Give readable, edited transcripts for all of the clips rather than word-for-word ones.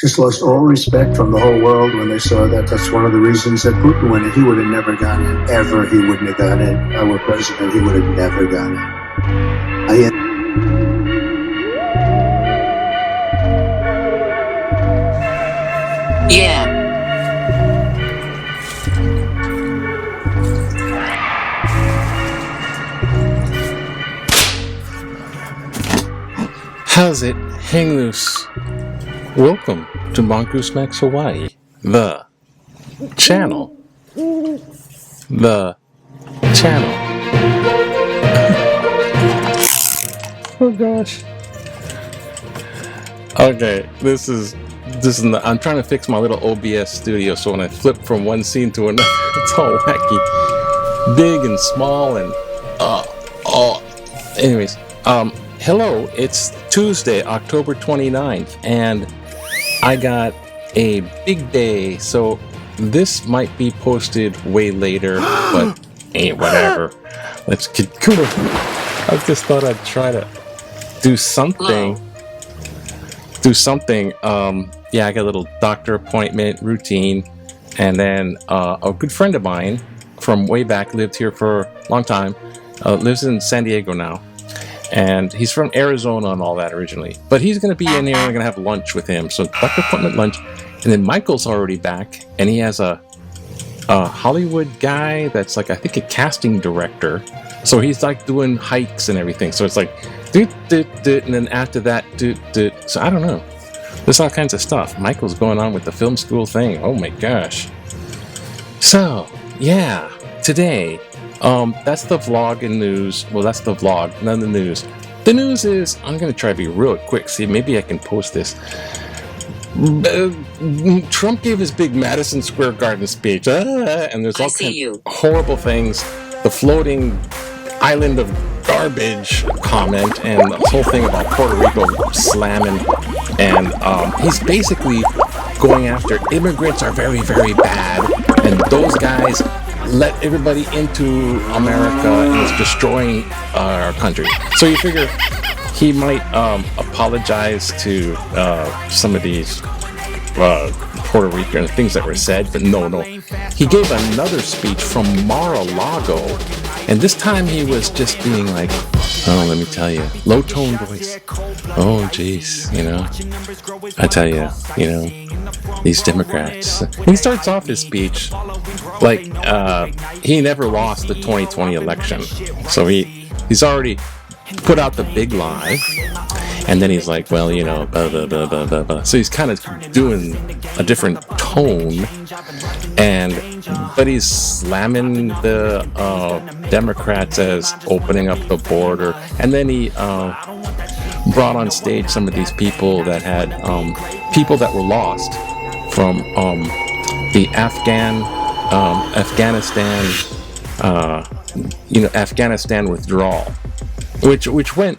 Just lost all respect from the whole world when they saw that. That's one of the reasons that Putin went in. He would have never gone in. Ever he wouldn't have gone in. Our president, he would have never gone in. Yeah. How's it? Hang loose. Welcome to Mongoose Max Hawaii, the channel. The channel. Oh gosh. Okay, this is I'm trying to fix my little OBS Studio, so when I flip from one scene to another, it's all wacky, big and small, and anyways, hello, it's Tuesday, October 29th, and I got a big day, so this might be posted way later, but hey, whatever. Let's get going. I just thought I'd try to do something. Yeah, I got a little doctor appointment routine, and then a good friend of mine from way back, lived here for a long time, lives in San Diego now. And he's from Arizona and all that originally. But he's going to be in here and we're going to have lunch with him. So doctor appointment, lunch. And then Michael's already back. And he has a Hollywood guy that's like, I think, a casting director. So he's like doing hikes and everything. So it's like, and then after that, So I don't know. There's all kinds of stuff. Michael's going on with the film school thing. Oh my gosh. So, yeah, today... that's the vlog and news. Well, that's the vlog, none of the news. The news is, I'm going to try to be real quick. See, maybe I can post this. Trump gave his big Madison Square Garden speech. And there's all kinds of horrible things. The floating island of garbage comment and the whole thing about Puerto Rico slamming. And he's basically going after immigrants are very, very bad. And those guys... let everybody into America and it's destroying our country. So you figure he might apologize to some of these Puerto Rican things that were said, but no. He gave another speech from Maralago, and this time he was just being like, oh, let me tell you, low tone voice. Oh, jeez, I tell you, these Democrats. He starts off his speech like he never lost the 2020 election. So he's already put out the big lie. And then he's like, well, blah, blah, blah, blah, blah, blah. So he's kind of doing a different tone. But he's slamming the Democrats as opening up the border. And then he brought on stage some of these people that had people that were lost from the Afghanistan withdrawal, which went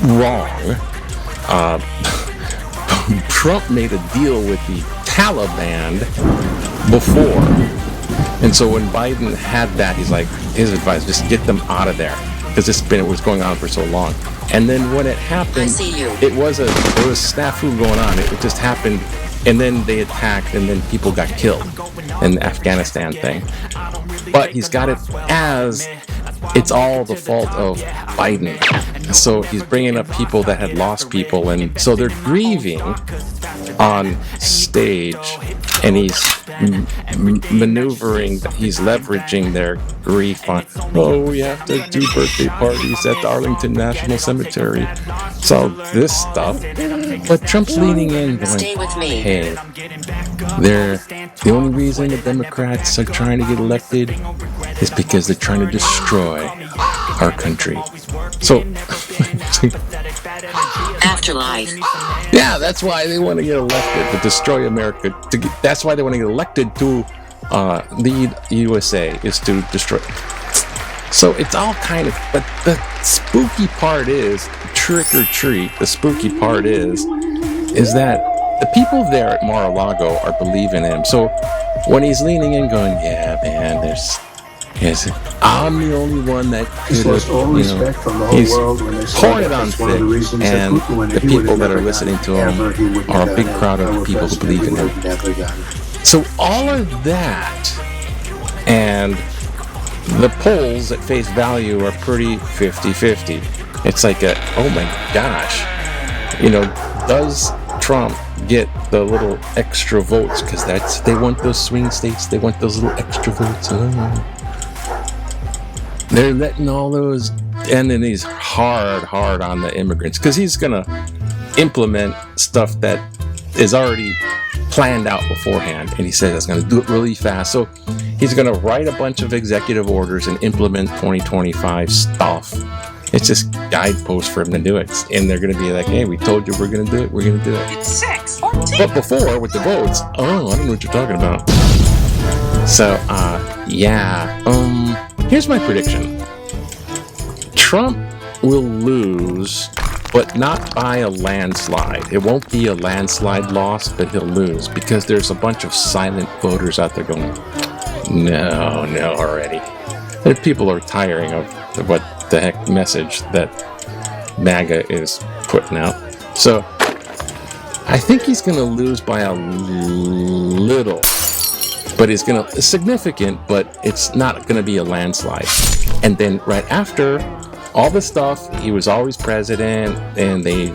wrong. Trump made a deal with the Taliban before, and so when Biden had that, he's like, his advice, just get them out of there, because it was going on for so long. And then when it happened, there was snafu going on. It just happened. And then they attacked, and then people got killed in the Afghanistan thing. But he's got it as it's all the fault of Biden. So he's bringing up people that had lost people, and so they're grieving on stage, and he's maneuvering, he's leveraging their grief on, we have to do birthday parties at the Arlington National Cemetery. So this stuff. But Trump's leaning in going, hey, the only reason the Democrats are trying to get elected is because they're trying to destroy our country. So, afterlife. Yeah, that's why they want to get elected, to destroy America. That's why they want to get elected to lead USA, is to destroy. So it's all kind of, but the spooky part is, trick or treat, the spooky part is that the people there at Maralago are believing him. So when he's leaning in going, yeah, man, I'm the only one that He's lost all respect from the whole world when they saw pouring that. it on That's one of the thick, reasons that and Putin went the in. He would people have that are never listening done to it. him Ever he wouldn't are have a big done it. crowd of Our people who president, believe he in would him. have never done it. So all of that, and the polls at face value are pretty 50-50. It's like oh my gosh, does Trump get the little extra votes? Because they want those swing states, they want those little extra votes. They're letting all those, and then he's hard on the immigrants, because he's gonna implement stuff that is already planned out beforehand, and he says he's going to do it really fast. So he's going to write a bunch of executive orders and implement 2025 stuff. It's just guideposts for him to do it, and they're going to be like, "Hey, we told you we're going to do it. We're going to do it." It's 6 or 10. But before, with the votes, I don't know what you're talking about. So, here's my prediction: Trump will lose, but not by a landslide. It won't be a landslide loss, but he'll lose, because there's a bunch of silent voters out there going, no already. And people are tiring of what the heck message that MAGA is putting out. So I think he's going to lose by a little, but it's significant, but it's not going to be a landslide. And then right after all the stuff, he was always president, and they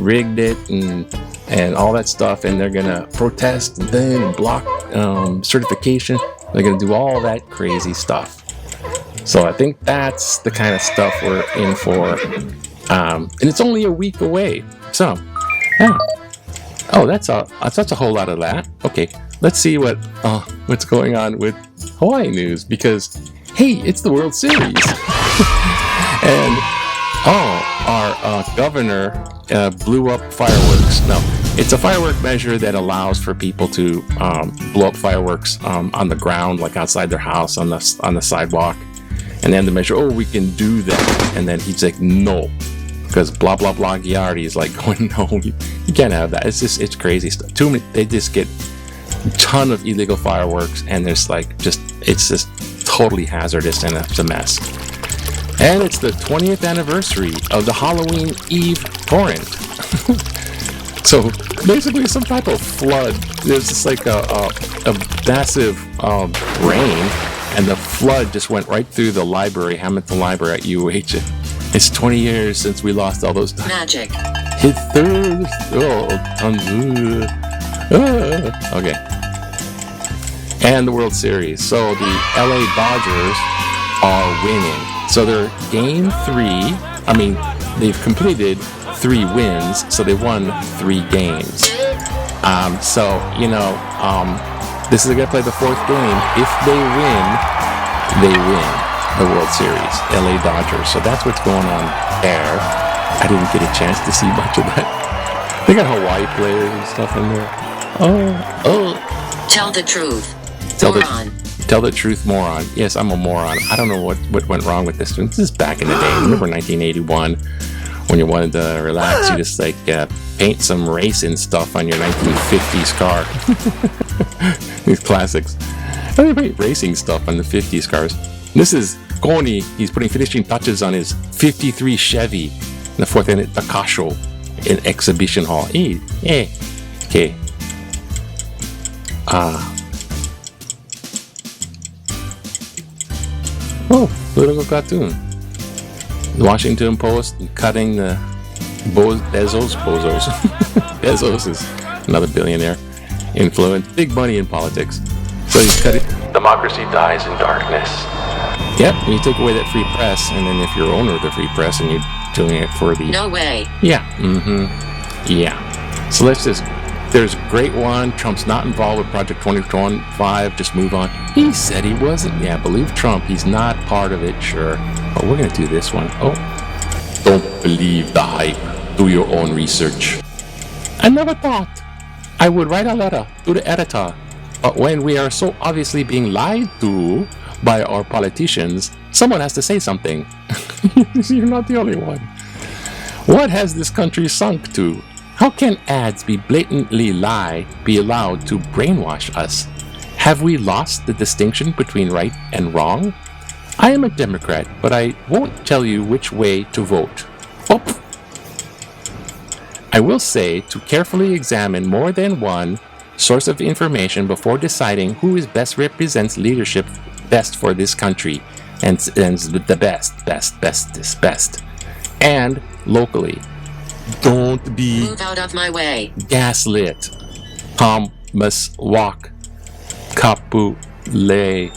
rigged it and all that stuff, and they're gonna protest and then block certification. They're gonna do all that crazy stuff. So I think that's the kind of stuff we're in for, and it's only a week away. So, yeah. Oh, that's a whole lot of that. Okay, let's see what's going on with Hawaii news, because hey, it's the World Series. And our governor blew up fireworks. No, it's a firework measure that allows for people to blow up fireworks on the ground, like outside their house, on the sidewalk. And then the measure, we can do that. And then he's like, no, because blah blah blah. Giardi is like, no, you can't have that. It's crazy stuff. Too many. They just get a ton of illegal fireworks, and there's it's just totally hazardous, and it's a mess. And it's the 20th anniversary of the Halloween Eve torrent. So basically some type of flood. There's just like a massive rain, and the flood just went right through the library, Hamilton Library at UH. It's 20 years since we lost all those. Magic. Okay. And the World Series. So the LA Dodgers are winning. So they're game 3. They've completed 3 wins, so they won 3 games. This is going to play the 4th game. If they win the World Series, LA Dodgers. So that's what's going on there. I didn't get a chance to see much of that. They got Hawaii players and stuff in there. Tell the truth. Tell the truth, moron. Yes, I'm a moron. I don't know what went wrong with this one. This is back in the day. Remember 1981, when you wanted to relax, you just paint some racing stuff on your 1950s car. These classics. How do you paint racing stuff on the 50s cars? This is Koni. He's putting finishing touches on his 53 Chevy in the 4th Inning Takasho in Exhibition Hall. Okay. Political cartoon. The Washington Post cutting the Bezos. Bezos is another billionaire. Influence, big money in politics. So he's cutting. Democracy dies in darkness. Yep, and you take away that free press, and then if you're owner of the free press and you're doing it for the... No way. Yeah. Yeah. So there's a great one. Trump's not involved with Project 2025. Just move on. He said he wasn't. Yeah, believe Trump. He's not part of it, sure. But we're going to do this one. Don't believe the hype. Do your own research. I never thought I would write a letter to the editor. But when we are so obviously being lied to by our politicians, someone has to say something. You're not the only one. What has this country sunk to? How can ads be blatantly be allowed to brainwash us? Have we lost the distinction between right and wrong? I am a Democrat, but I won't tell you which way to vote. Oh. I will say to carefully examine more than one source of information before deciding who is best represents leadership best for this country and the best. And locally. Don't be Move out of my way. gaslit. Thomas Walk. Kapule.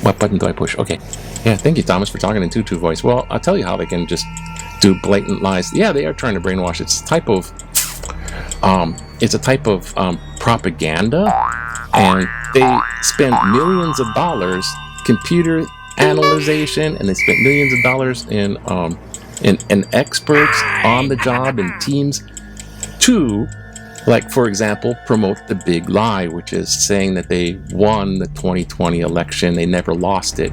What button do I push? Okay. Yeah, thank you, Thomas, for talking in tutu voice. Well, I'll tell you how they can just do blatant lies. Yeah, they are trying to brainwash. It's a type of propaganda, and they spend millions of dollars computer analyzation, and they spent millions of dollars in experts on the job and teams to, like, for example, promote the big lie, which is saying that they won the 2020 election, they never lost it.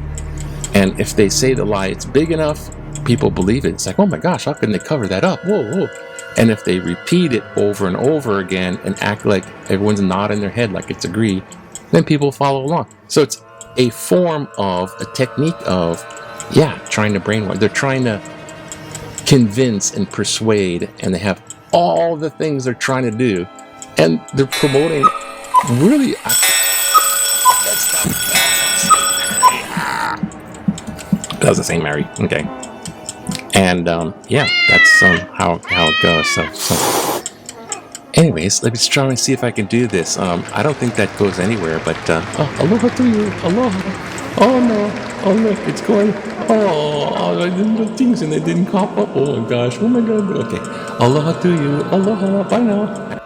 And if they say the lie, it's big enough, people believe it. It's like, oh my gosh, how can they cover that up? Whoa. And if they repeat it over and over again and act like everyone's nodding their head like it's agreed, then people follow along. So it's a form of, a technique of, trying to brainwash. They're trying to convince and persuade, and they have all the things they're trying to do, and they're promoting really. That was the same Mary. Okay. And that's how it goes. So anyways, let me try and see if I can do this. I don't think that goes anywhere, but aloha to you, aloha. Oh no, oh look, it's going. Oh, I didn't do things and they didn't pop up. Oh my gosh, oh my god. Okay, aloha to you, aloha, bye now.